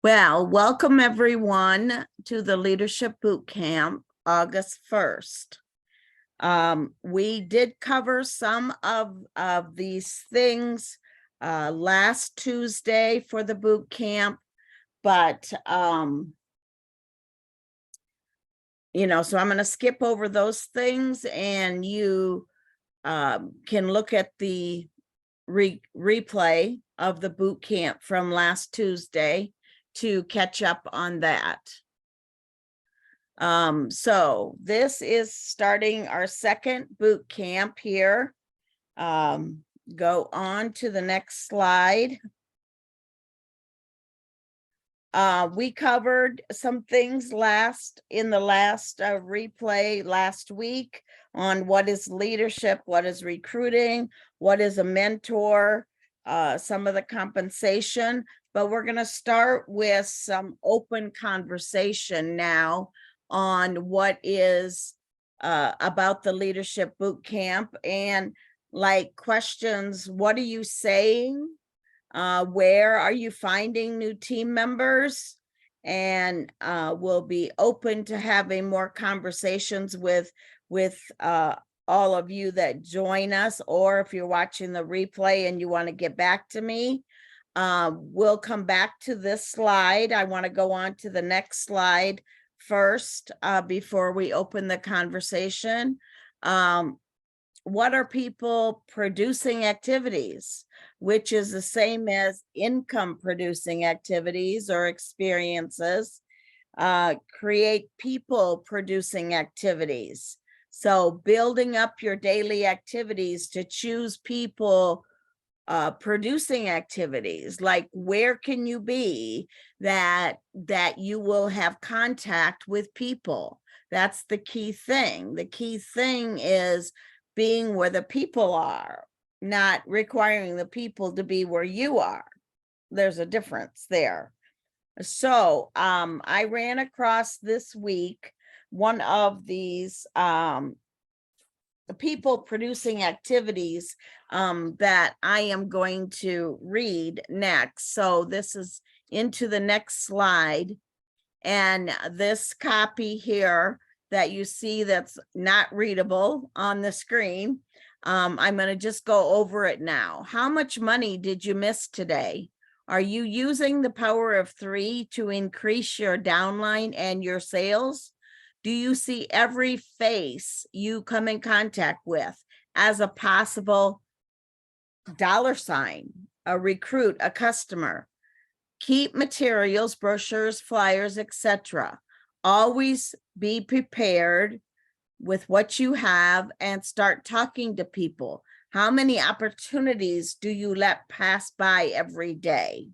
Well, welcome everyone to the Leadership Bootcamp, August 1st. We did cover some of these things last Tuesday for the boot camp, but so I'm going to skip over those things, and you can look at the replay of the boot camp from last Tuesday to catch up on that. So this is starting our second boot camp here. Go on to the next slide. We covered some things in the last replay last week on what is leadership, what is recruiting, what is a mentor, some of the compensation, but we're going to start with some open conversation now on what is about the Leadership Bootcamp, and like questions, what are you saying? Where are you finding new team members? And we'll be open to having more conversations with all of you that join us, or if you're watching the replay and you want to get back to me, we'll come back to this slide. I want to go on to the next slide first before we open the conversation. What are people producing activities, which is the same as income producing activities or experiences. Create people producing activities. So building up your daily activities to choose people producing activities, like where can you be that you will have contact with people. That's the key thing. The key thing is being where the people are, not requiring the people to be where you are. There's a difference there. So I ran across this week one of these people producing activities that I am going to read next. So this is into the next slide. And this copy here that you see that's not readable on the screen, I'm going to just go over it now. How much money did you miss today? Are you using the power of 3 to increase your downline and your sales? Do you see every face you come in contact with as a possible dollar sign, a recruit, a customer? Keep materials, brochures, flyers, etc. Always be prepared with what you have and start talking to people. How many opportunities do you let pass by every day?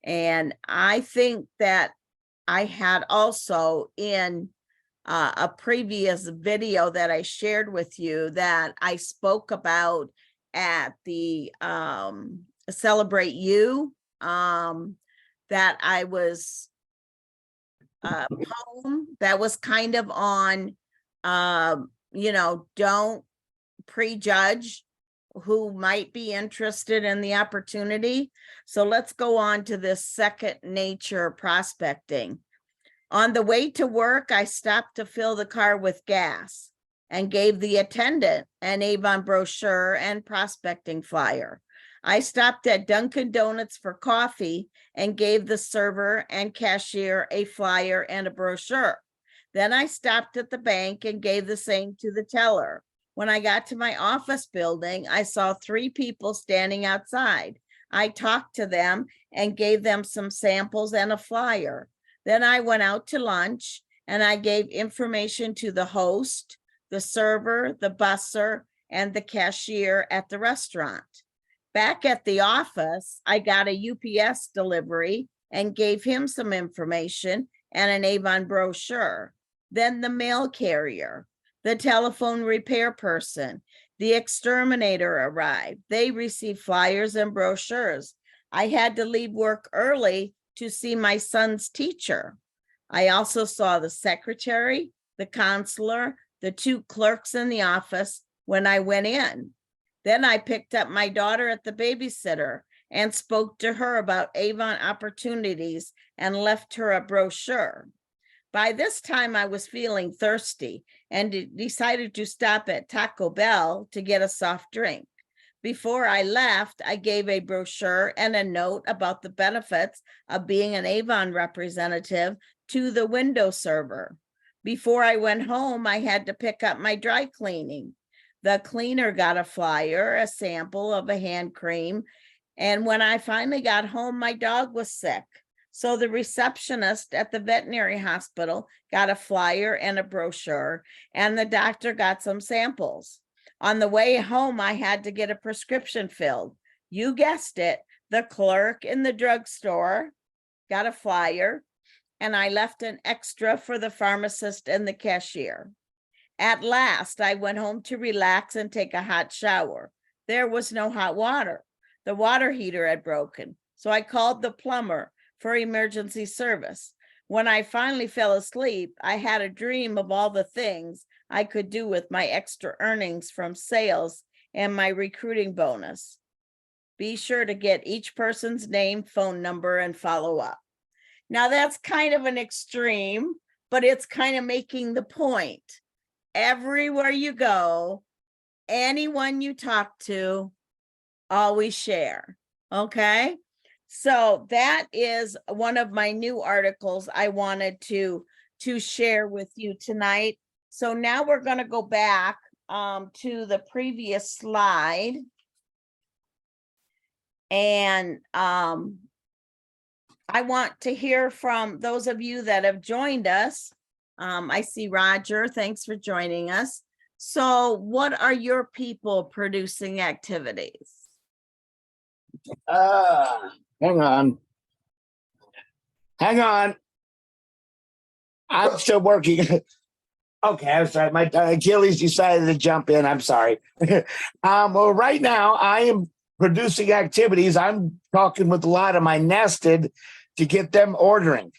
And I think that I had also in a previous video that I shared with you that I spoke about at the Celebrate You, that I was poem that was kind of on, don't prejudge who might be interested in the opportunity. So let's go on to this second nature prospecting. On the way to work, I stopped to fill the car with gas and gave the attendant an Avon brochure and prospecting flyer. I stopped at Dunkin' Donuts for coffee and gave the server and cashier a flyer and a brochure. Then I stopped at the bank and gave the same to the teller. When I got to my office building, I saw 3 people standing outside. I talked to them and gave them some samples and a flyer. Then I went out to lunch and I gave information to the host, the server, the busser, and the cashier at the restaurant. Back at the office, I got a UPS delivery and gave him some information and an Avon brochure. Then the mail carrier, the telephone repair person, the exterminator arrived. They received flyers and brochures. I had to leave work early to see my son's teacher. I also saw the secretary, the counselor, the 2 clerks in the office when I went in. Then I picked up my daughter at the babysitter and spoke to her about Avon opportunities and left her a brochure. By this time, I was feeling thirsty and decided to stop at Taco Bell to get a soft drink. Before I left, I gave a brochure and a note about the benefits of being an Avon representative to the window server. Before I went home, I had to pick up my dry cleaning. The cleaner got a flyer, a sample of a hand cream, and when I finally got home, my dog was sick. So the receptionist at the veterinary hospital got a flyer and a brochure, and the doctor got some samples. On the way home, I had to get a prescription filled. You guessed it, the clerk in the drugstore got a flyer, and I left an extra for the pharmacist and the cashier. At last, I went home to relax and take a hot shower. There was no hot water. The water heater had broken, so I called the plumber for emergency service. When I finally fell asleep, I had a dream of all the things I could do with my extra earnings from sales and my recruiting bonus. Be sure to get each person's name, phone number, and follow up. Now that's kind of an extreme, but it's kind of making the point. Everywhere you go, anyone you talk to, always share. Okay. So that is one of my new articles I wanted to share with you tonight. So now we're going to go back to the previous slide. And I want to hear from those of you that have joined us. I see Roger, thanks for joining us. So what are your people producing activities? Hang on. I'm still working. Okay, I'm sorry. My Achilles decided to jump in. I'm sorry. Well, right now I am producing activities. I'm talking with a lot of my nested to get them ordering.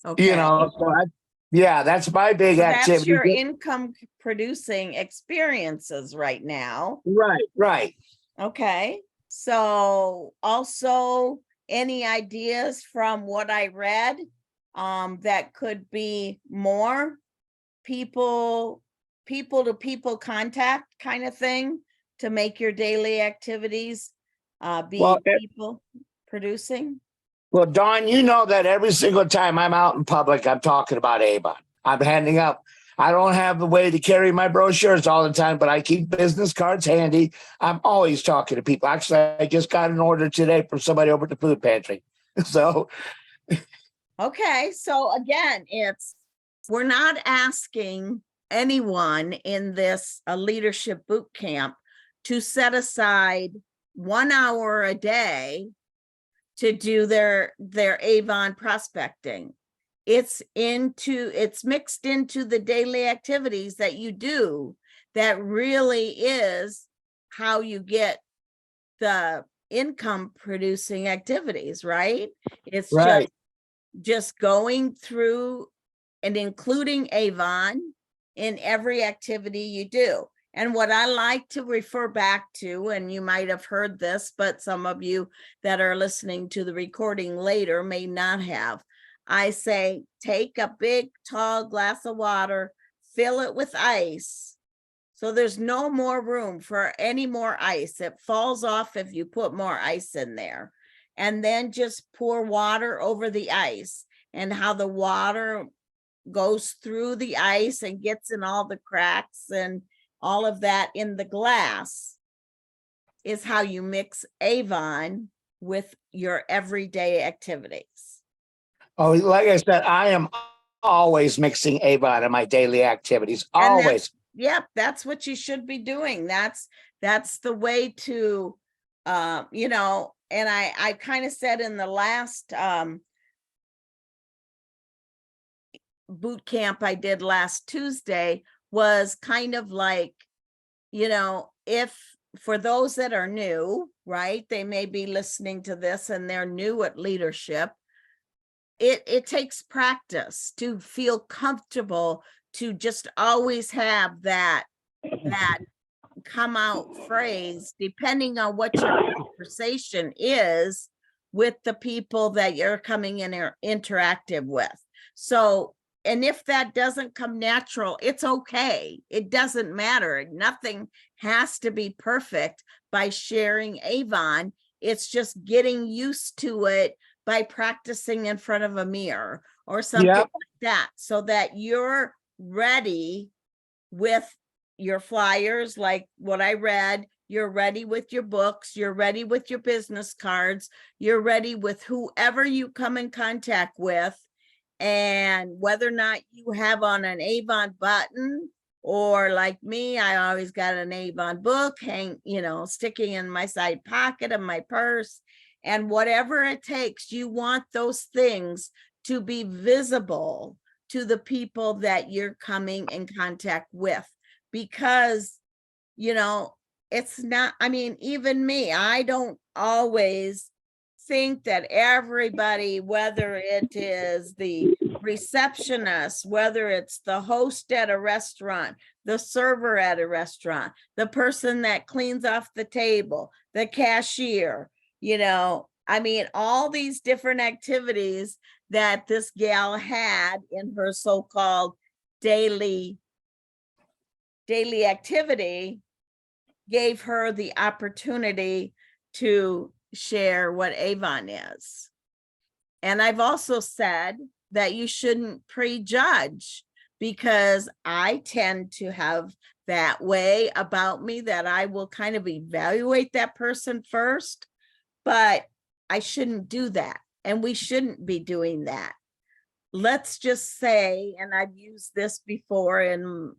Okay. So yeah, that's my big activity. That's your income producing experiences right now. Right. Okay. So also any ideas from what I read that could be more people to people contact kind of thing to make your daily activities people producing? Well, Dawn, you know that every single time I'm out in public, I'm talking about Avon. I'm handing out. I don't have the way to carry my brochures all the time, but I keep business cards handy. I'm always talking to people. Actually, I just got an order today from somebody over at the food pantry. So. Okay. So again, we're not asking anyone in this leadership boot camp to set aside 1 hour a day to do their Avon prospecting. It's mixed into the daily activities that you do. That really is how you get the income producing activities, right? It's right. just going through and including Avon in every activity you do. And what I like to refer back to, and you might have heard this, but some of you that are listening to the recording later may not have. I say, take a big, tall glass of water, fill it with ice. So there's no more room for any more ice. It falls off if you put more ice in there. And then just pour water over the ice, and how the water goes through the ice and gets in all the cracks and all of that in the glass is how you mix Avon with your everyday activities. Oh, like I said, I am always mixing Avon in my daily activities. Always. Yep, that's what you should be doing. That's the way to, and I kind of said in the last boot camp I did last Tuesday was kind of like, if for those that are new, right, they may be listening to this and they're new at leadership. It takes practice to feel comfortable to just always have that come out phrase depending on what your conversation is with the people that you're coming in or interactive with. So, and if that doesn't come natural, it's okay. It doesn't matter. Nothing has to be perfect by sharing Avon. It's just getting used to it by practicing in front of a mirror or something Yep. like that, so that you're ready with your flyers, like what I read. You're ready with your books, you're ready with your business cards, you're ready with whoever you come in contact with. And whether or not you have on an Avon button, or like me, I always got an Avon book sticking in my side pocket of my purse. And whatever it takes, you want those things to be visible to the people that you're coming in contact with, because it's not, I mean, even me, I don't always think that everybody, whether it is the receptionist, whether it's the host at a restaurant, the server at a restaurant, the person that cleans off the table, the cashier, I mean, all these different activities that this gal had in her so-called daily activity gave her the opportunity to share what Avon is. And I've also said that you shouldn't prejudge, because I tend to have that way about me, that I will kind of evaluate that person first, but I shouldn't do that. And we shouldn't be doing that. Let's just say, and I've used this before in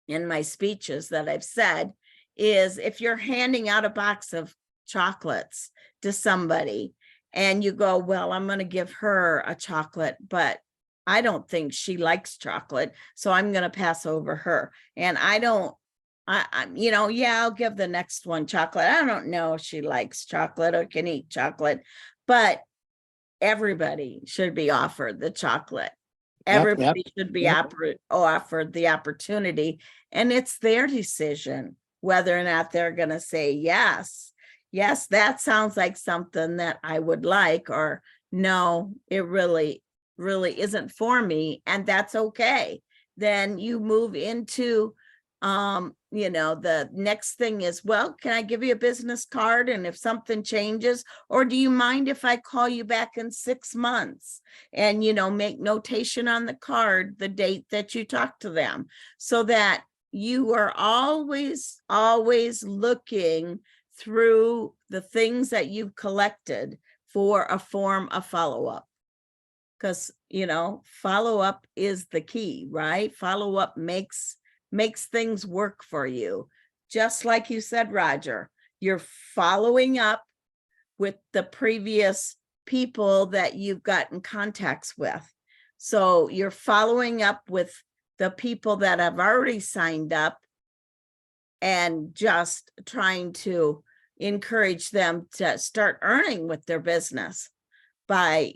my speeches that I've said, is if you're handing out a box of chocolates to somebody and you go, well, I'm going to give her a chocolate, but I don't think she likes chocolate, so I'm going to pass over her. And I'll give the next one chocolate. I don't know if she likes chocolate or can eat chocolate, but everybody should be offered the chocolate. Everybody should be offered the opportunity, and it's their decision whether or not they're going to say yes, that sounds like something that I would like, or no, it really isn't for me. And that's okay. Then you move into the next thing is, well, can I give you a business card? And if something changes, or do you mind if I call you back in 6 months and, make notation on the card, the date that you talk to them, so that you are always looking through the things that you've collected for a form of follow-up. Because, follow-up is the key, right? Follow-up makes things work for you. Just like you said, Roger, you're following up with the previous people that you've gotten contacts with. So you're following up with the people that have already signed up and just trying to encourage them to start earning with their business by,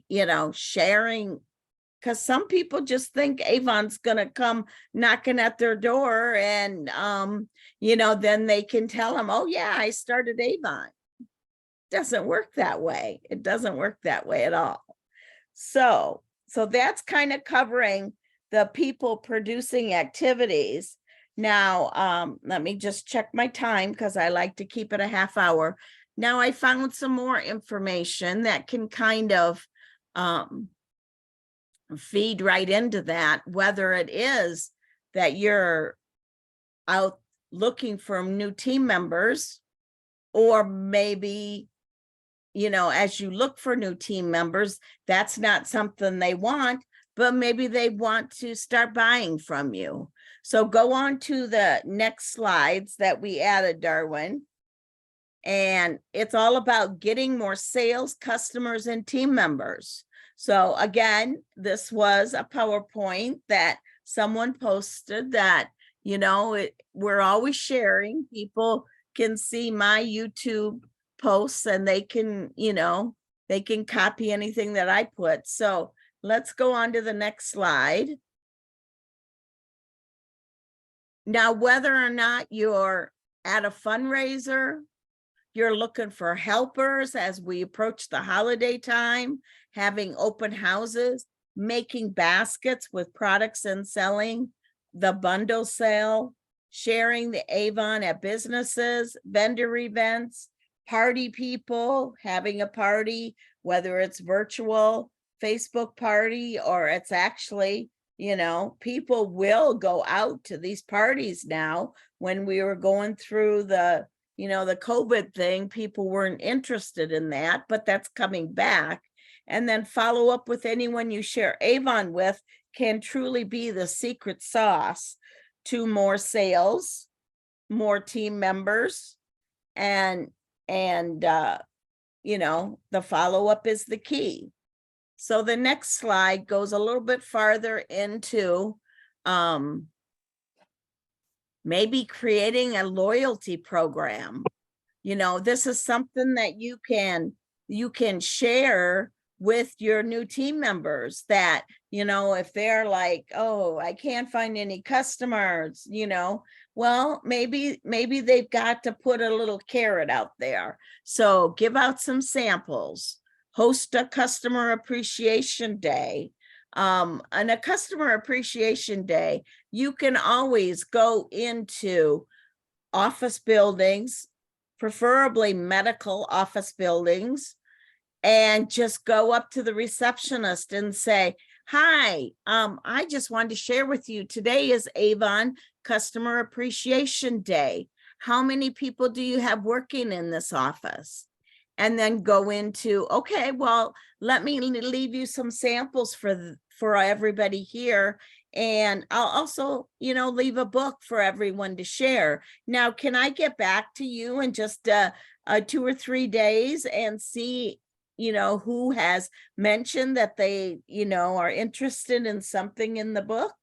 sharing. Because some people just think Avon's going to come knocking at their door and, then they can tell them, oh, yeah, I started Avon. Doesn't work that way. It doesn't work that way at all. So that's kind of covering the people producing activities. Now, let me just check my time, because I like to keep it a half hour. Now, I found some more information that can kind of feed right into that, whether it is that you're out looking for new team members, or maybe, as you look for new team members, that's not something they want, but maybe they want to start buying from you. So go on to the next slides that we added, Darwin. And it's all about getting more sales, customers, and team members. So again, this was a PowerPoint that someone posted that, we're always sharing. People can see my YouTube posts and they can, they can copy anything that I put. So let's go on to the next slide. Now, whether or not you're at a fundraiser, you're looking for helpers as we approach the holiday time, having open houses, making baskets with products and selling the bundle sale, sharing the Avon at businesses, vendor events, party people, having a party, whether it's virtual Facebook party or it's actually, people will go out to these parties now. When we were going through the COVID thing, people weren't interested in that, but that's coming back. And then follow up with anyone you share Avon with can truly be the secret sauce to more sales, more team members, and the follow-up is the key. So the next slide goes a little bit farther into maybe creating a loyalty program. This is something that you can share with your new team members, that, if they're like, oh, I can't find any customers, well, maybe they've got to put a little carrot out there. So give out some samples, host a customer appreciation day. And a customer appreciation day, you can always go into office buildings, preferably medical office buildings, and just go up to the receptionist and say, hi, I just wanted to share with you, today is Avon Customer Appreciation Day. How many people do you have working in this office? And then go into, okay, well, let me leave you some samples for everybody here. And I'll also, leave a book for everyone to share. Now, can I get back to you in just 2 or 3 days and see, who has mentioned that they, are interested in something in the book?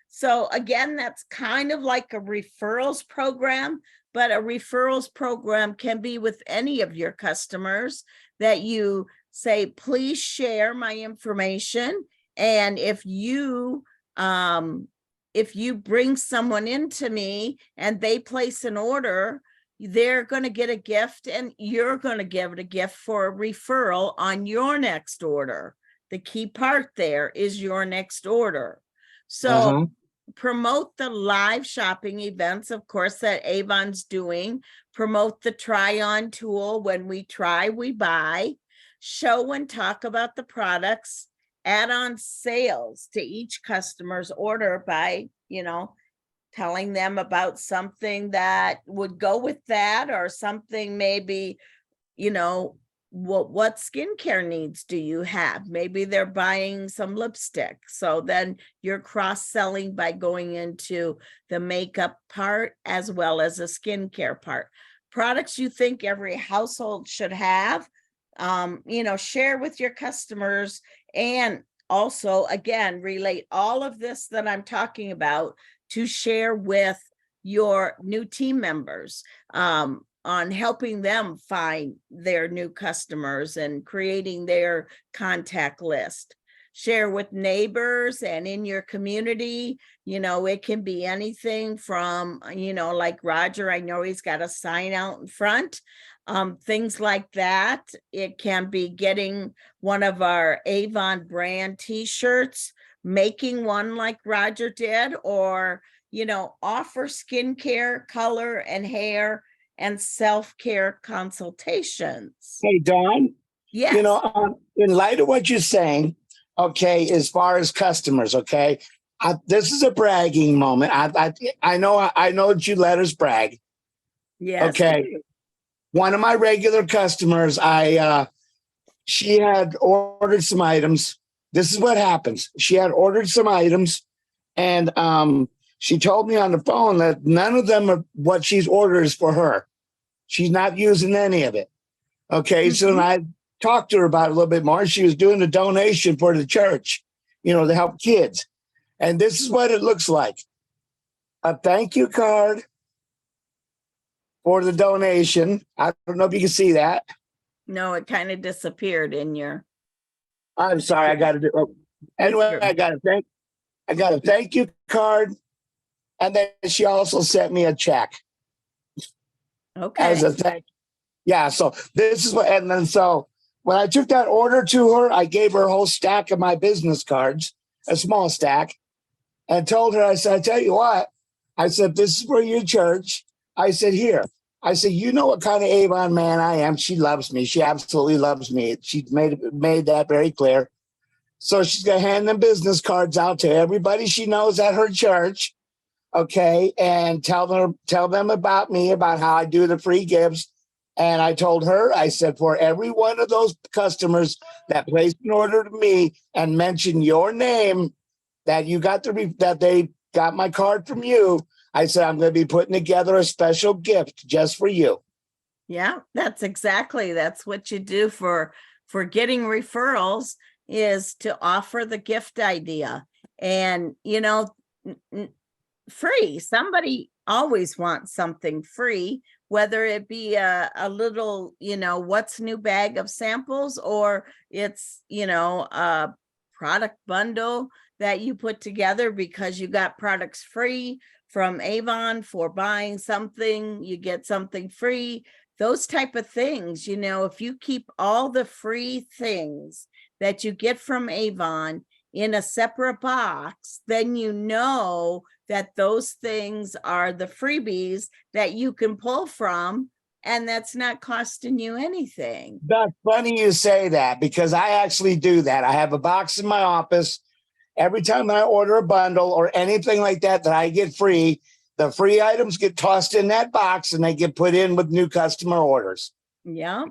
So again, that's kind of like a referrals program, but a referrals program can be with any of your customers that you say, please share my information. And if you bring someone into me and they place an order, they're going to get a gift, and you're going to give it a gift for a referral on your next order. The key part there is your next order. So promote the live shopping events, of course, that Avon's doing. Promote the try-on tool. When we try, we buy. Show and talk about the products. Add on sales to each customer's order by, telling them about something that would go with that, or something maybe, what skincare needs do you have? Maybe they're buying some lipstick. So then you're cross-selling by going into the makeup part as well as a skincare part. Products you think every household should have, share with your customers, and also, again, relate all of this that I'm talking about to share with your new team members, on helping them find their new customers and creating their contact list. Share with neighbors and in your community. It can be anything from, like Roger, I know he's got a sign out in front, things like that. It can be getting one of our Avon brand t-shirts, making one like Roger did, or, offer skincare, color and hair and self-care consultations. Hey, Dawn. Yes. In light of what you're saying, okay, as far as customers, okay, this is a bragging moment. I know that you let us brag. Yes. Okay. One of my regular customers, she had ordered some items. This is what happens. She had ordered some items, and she told me on the phone that none of them are what she's ordered is for her. She's not using any of it. Okay. So then I talked to her about it a little bit more. She was doing a donation for the church, to help kids. And this is what it looks like. A thank you card for the donation. I don't know if you can see that. No, it kind of disappeared in your. I'm sorry. I got to do. Anyway, I got a thank you card And then she also sent me a check Okay. as a thank. Yeah. So this is what, and then so when I took that order to her, I gave her a whole stack of my business cards, a small stack, and told her, I said, I tell you what, I said, this is for your church. I said, here. I said, you know what kind of Avon man I am. She loves me. She absolutely loves me. She made that very clear. So she's going to hand them business cards out to everybody she knows at her church. Okay. And tell them about me, about how I do the free gifts. And I told her, I said, for every one of those customers that placed an order to me and mention your name, that you got that they got my card from you, I said, I'm going to be putting together a special gift just for you. Yeah, that's what you do for getting referrals, is to offer the gift idea. And, free, somebody always wants something free, whether it be a little, what's new bag of samples, or it's, a product bundle that you put together because you got products free from Avon. For buying something, you get something free. Those type of things, if you keep all the free things that you get from Avon in a separate box, then that those things are the freebies that you can pull from, and that's not costing you anything. That's funny you say that, because I actually do that. I have a box in my office. Every time I order a bundle or anything like that I get free, the free items get tossed in that box and they get put in with new customer orders. Yeah.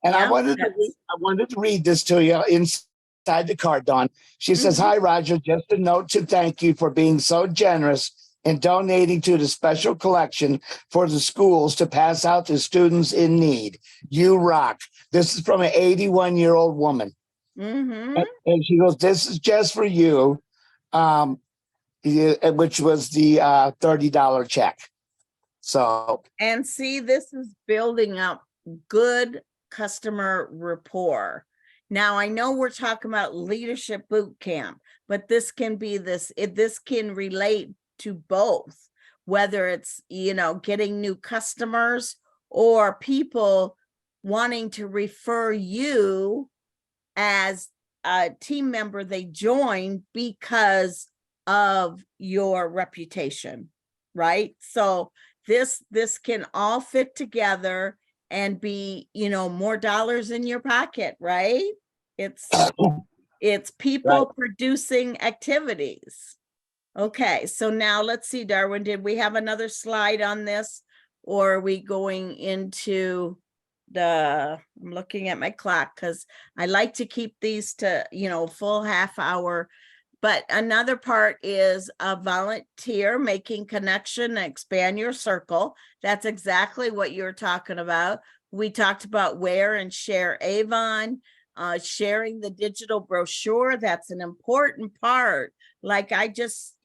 And yeah, I wanted to read this to you inside the card, Dawn. She says, hi, Roger, just a note to thank you for being so generous in donating to the special collection for the schools to pass out to students in need. You rock. This is from an 81-year-old woman. And she goes, this is just for you, which was the $30 check. So, and see, this is building up good customer rapport. Now, I know we're talking about leadership boot camp, but this can relate to both, whether it's, getting new customers or people wanting to refer you as a team member they join because of your reputation, right? So this can all fit together and be, more dollars in your pocket, right? It's people right. producing activities. Okay, so now let's see, Darwin, did we have another slide on this, or are we going into I'm looking at my clock because I like to keep these to, full half hour. But another part is a volunteer, making connection, expand your circle. That's exactly what you're talking about. We talked about wear and share Avon, sharing the digital brochure. That's an important part. Like I just,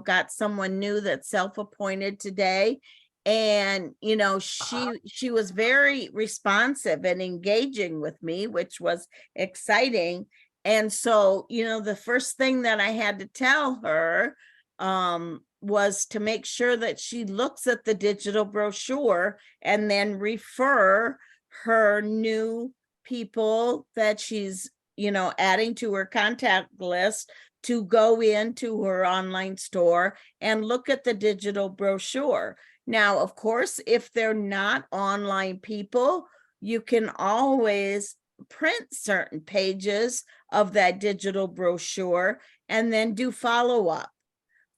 got someone new that's self-appointed today. And, she was very responsive and engaging with me, which was exciting. And so, the first thing that I had to tell her was to make sure that she looks at the digital brochure and then refer her new people that she's, adding to her contact list to go into her online store and look at the digital brochure. Now, of course, if they're not online people, you can always print certain pages of that digital brochure and then do follow-up.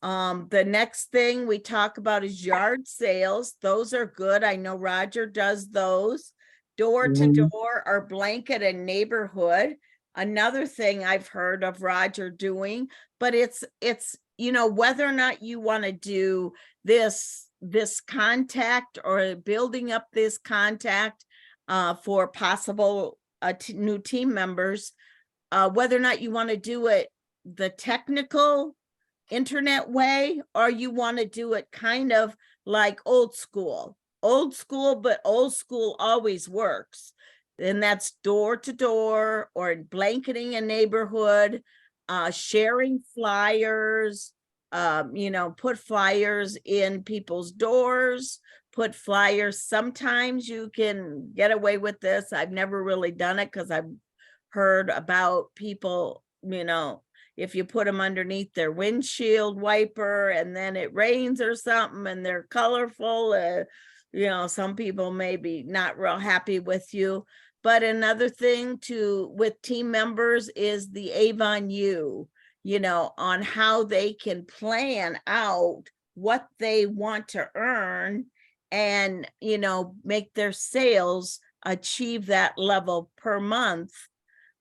The next thing we talk about is yard sales. Those are good. I know Roger does those. Door to door or blanket and neighborhood. Another thing I've heard of Roger doing, but it's whether or not you want to do this contact or building up this contact for possible new team members, whether or not you want to do it the technical internet way, or you want to do it kind of like old school, but old school always works. And that's door to door or blanketing a neighborhood, sharing flyers, put flyers in people's doors, put flyers. Sometimes you can get away with this. I've never really done it because I've heard about people, if you put them underneath their windshield wiper and then it rains or something and they're colorful, some people may be not real happy with you. But another thing with team members is the Avon U, on how they can plan out what they want to earn and, make their sales achieve that level per month,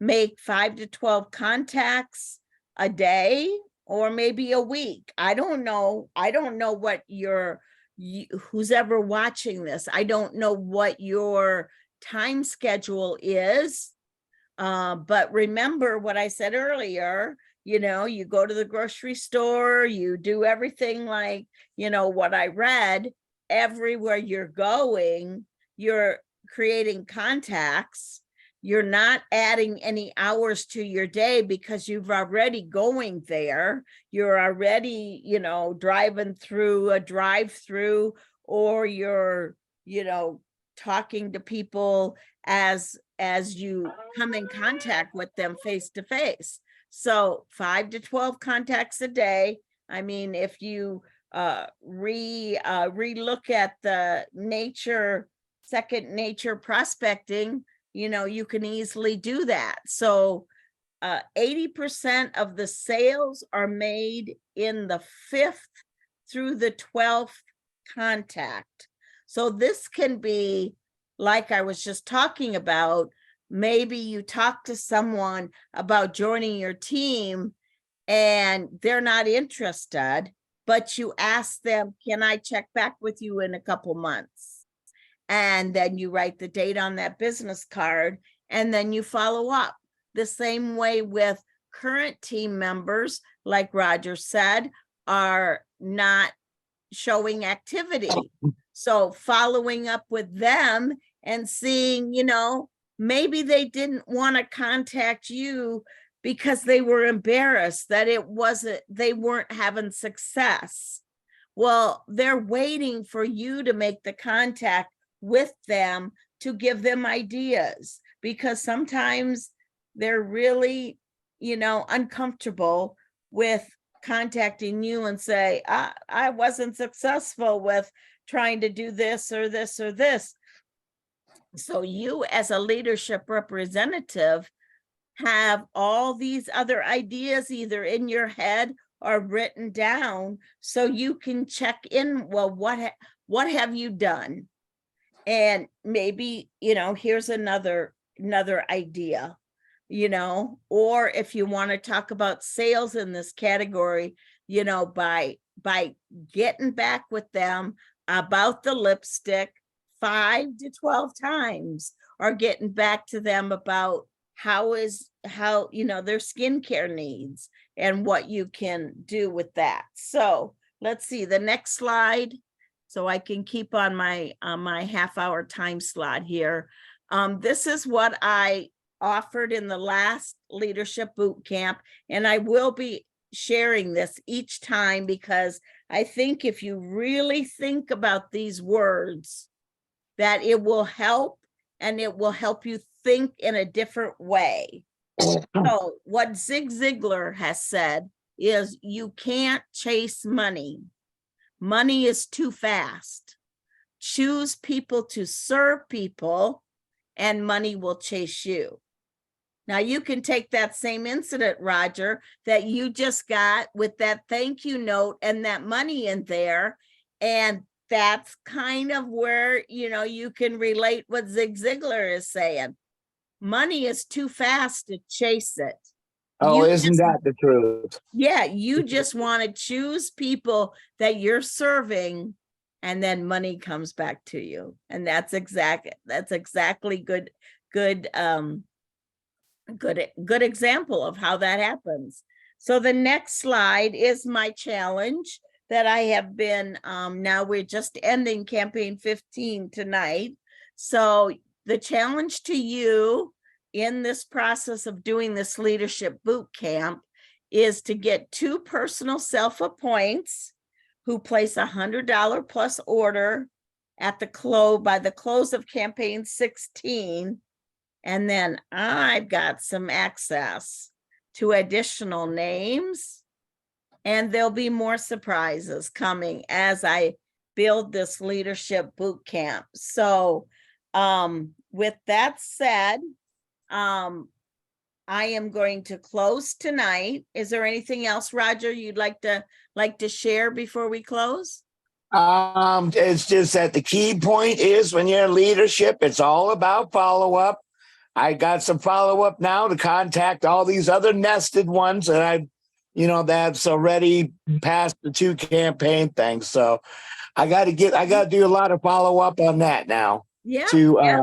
make 5 to 12 contacts a day or maybe a week. I don't know what who's ever watching this, I don't know what your time schedule is. But remember what I said earlier, you go to the grocery store, you do everything like, what I read. Everywhere you're going, you're creating contacts. You're not adding any hours to your day because you've already going there. You're already, driving through a drive-through, or you're, talking to people as you come in contact with them face to face. So 5 to 12 contacts a day. I mean, if you relook at the second nature prospecting, you can easily do that. So 80% of the sales are made in the 5th through the 12th contact. So this can be, like I was just talking about, maybe you talk to someone about joining your team and they're not interested, but you ask them, can I check back with you in a couple months? And then you write the date on that business card and then you follow up. The same way with current team members, like Roger said, are not showing activity. So following up with them and seeing, maybe they didn't want to contact you because they were embarrassed that they weren't having success. Well, they're waiting for you to make the contact with them to give them ideas, because sometimes they're really, uncomfortable with contacting you and say, I wasn't successful with trying to do this or this or this. So you, as a leadership representative, have all these other ideas either in your head or written down, so you can check in. Well, what have you done? And maybe, here's another idea, or if you want to talk about sales in this category, by getting back with them about the lipstick 5 to 12 times, or getting back to them about how their skincare needs and what you can do with that. So let's see the next slide, so I can keep on my half-hour time slot here. This is what I offered in the last leadership boot camp, and I will be sharing this each time, because I think if you really think about these words, that it will help, and it will help you think in a different way. So what Zig Ziglar has said is, you can't chase money. Money is too fast. Choose people to serve people, and money will chase you. Now you can take that same incident, Roger, that you just got with that thank you note and that money in there, and that's kind of where, you can relate what Zig Ziglar is saying. Money is too fast to chase it. Oh, isn't that the truth? Yeah, you just want to choose people that you're serving, and then money comes back to you. And that's exactly good example of how that happens. So the next slide is my challenge that I have been, now we're just ending campaign 15 tonight. So the challenge to you in this process of doing this leadership boot camp is to get 2 personal self-appoints who place $100 plus order at the close by the close of campaign 16. And then I've got some access to additional names, and there'll be more surprises coming as I build this leadership boot camp. So with that said, I am going to close tonight. Is there anything else, Roger, you'd like to share before we close? It's just that the key point is when you're in leadership, it's all about follow-up. I got some follow-up now to contact all these other nested ones that that's already past the 2 campaign things. So I got to do a lot of follow-up on that now. Yeah. Yeah.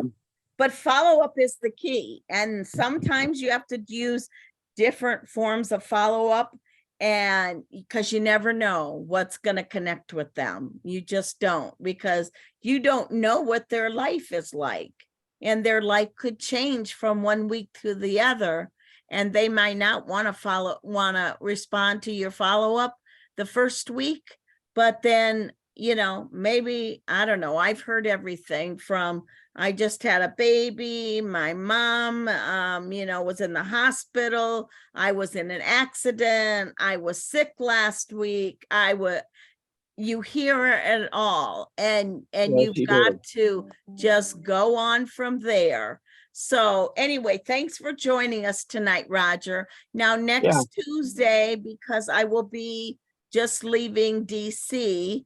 But follow-up is the key. And sometimes you have to use different forms of follow-up, and because you never know what's going to connect with them. You just don't, because you don't know what their life is like. And their life could change from one week to the other. And they might not want to respond to your follow-up the first week, but then, maybe, I don't know. I've heard everything from, I just had a baby, my mom, was in the hospital. I was in an accident. I was sick last week. You hear it all, and Yes, you've got to just go on from there. So anyway, thanks for joining us tonight, Roger. Now, next Tuesday, because I will be just leaving DC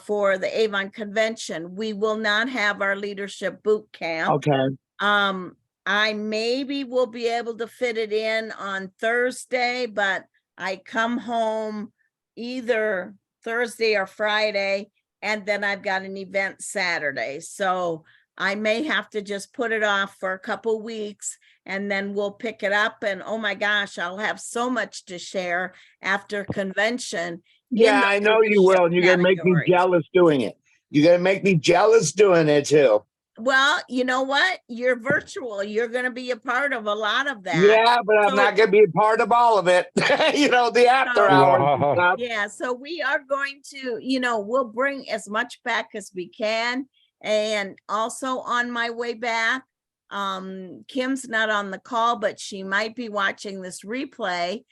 for the Avon convention, we will not have our leadership boot camp. Okay. I maybe will be able to fit it in on Thursday, but I come home either Thursday or Friday, and then I've got an event Saturday. So I may have to just put it off for a couple weeks, and then we'll pick it up. And oh my gosh, I'll have so much to share after convention. Yeah, I know you will. And you're going to make me jealous doing it. You're going to make me jealous doing it too. Well, you know what? You're virtual. You're going to be a part of a lot of that. Yeah, but I'm not going to be a part of all of it. The after hours. Yeah, so we are going to, we'll bring as much back as we can. And also on my way back, Kim's not on the call, but she might be watching this replay.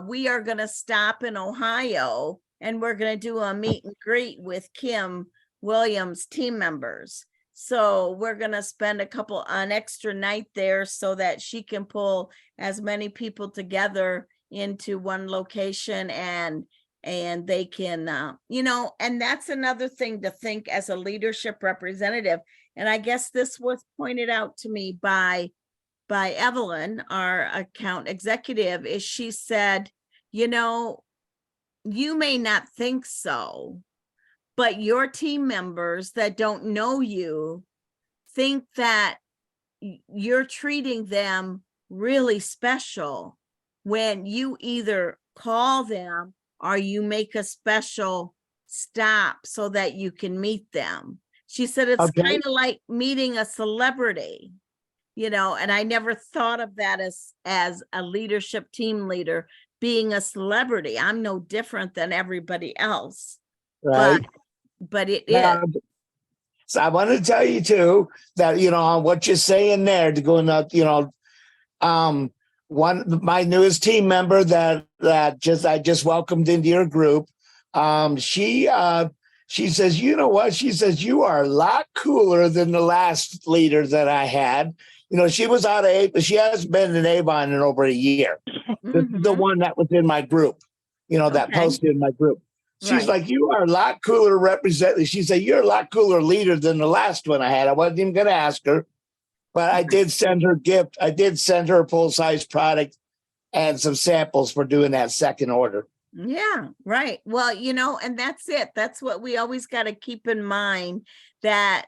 We are going to stop in Ohio, and we're going to do a meet and greet with Kim Williams team members. So we're going to spend an extra night there so that she can pull as many people together into one location, and they can, and that's another thing to think as a leadership representative. And I guess this was pointed out to me by Evelyn, our account executive, is she said, you may not think so, but your team members that don't know you think that you're treating them really special when you either call them or you make a special stop so that you can meet them. She said it's kind of like meeting a celebrity, and I never thought of that as a leadership team leader, being a celebrity. I'm no different than everybody else. Right. But it is. So I want to tell you too that, on what you're saying there, to go into, my newest team member that I just welcomed into your group. She says, you know what? She says, you are a lot cooler than the last leader that I had. She was out of Avon. She hasn't been in Avon in over a year. Mm-hmm. The one that was in my group, that posted in my group. She's like, you are a lot cooler representative. She said, you're a lot cooler leader than the last one I had. I wasn't even going to ask her, but I did send her a gift. I did send her a full-size product and some samples for doing that second order. Yeah, right. Well, and that's it. That's what we always got to keep in mind, that,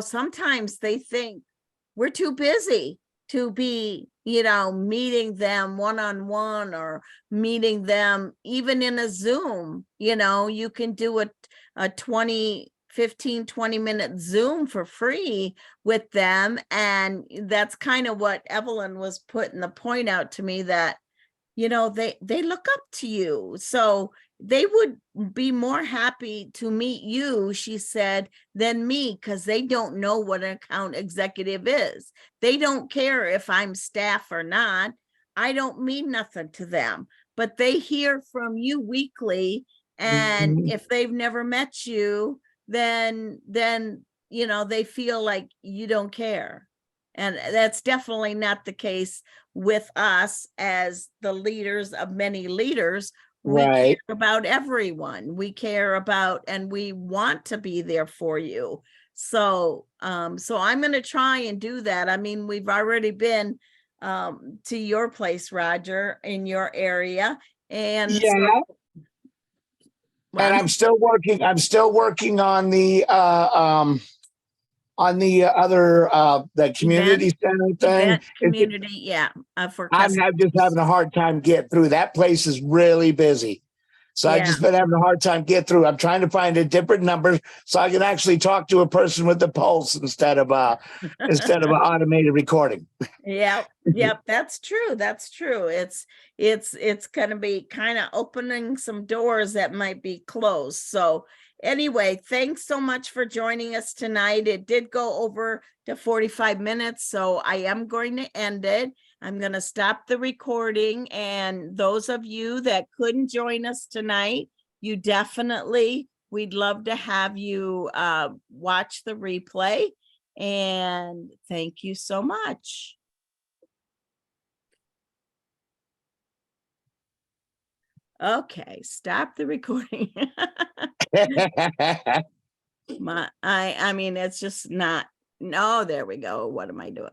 sometimes they think we're too busy to be, meeting them one-on-one or meeting them even in a Zoom. You can do a 15-20 minute Zoom for free with them. And that's kind of what Evelyn was putting the point out to me, that you know, they look up to you. So they would be more happy to meet you, she said, than me, because they don't know what an account executive is. They don't care if I'm staff or not. I don't mean nothing to them, but they hear from you weekly. And Mhm. if they've never met you, then you know, they feel like you don't care. And that's definitely not the case with us as the leaders of many leaders. We care Right. about everyone. We care about, and we want to be there for you. So, so I'm going to try and do that. I mean, we've already been to your place, Roger, in your area. And so, Yeah. well, And I'm I'm still working on the other the event, community center thing. event community. Yeah. For I'm just having customers. a hard time getting through. That place is really busy. So I've Yeah. just been having a hard time getting through. I'm trying to find a different number so I can actually talk to a person with the pulse instead of instead of an automated recording. Yep, yep, that's true. That's true. It's going to be kind of opening some doors that might be closed. So anyway, thanks so much for joining us tonight. It did go over to 45 minutes, so I am going to end it. I'm going to stop the recording, and those of you that couldn't join us tonight, you definitely, we'd love to have you watch the replay. And thank you so much. Okay, stop the recording. I mean, it's just not, no, there we go. What am I doing?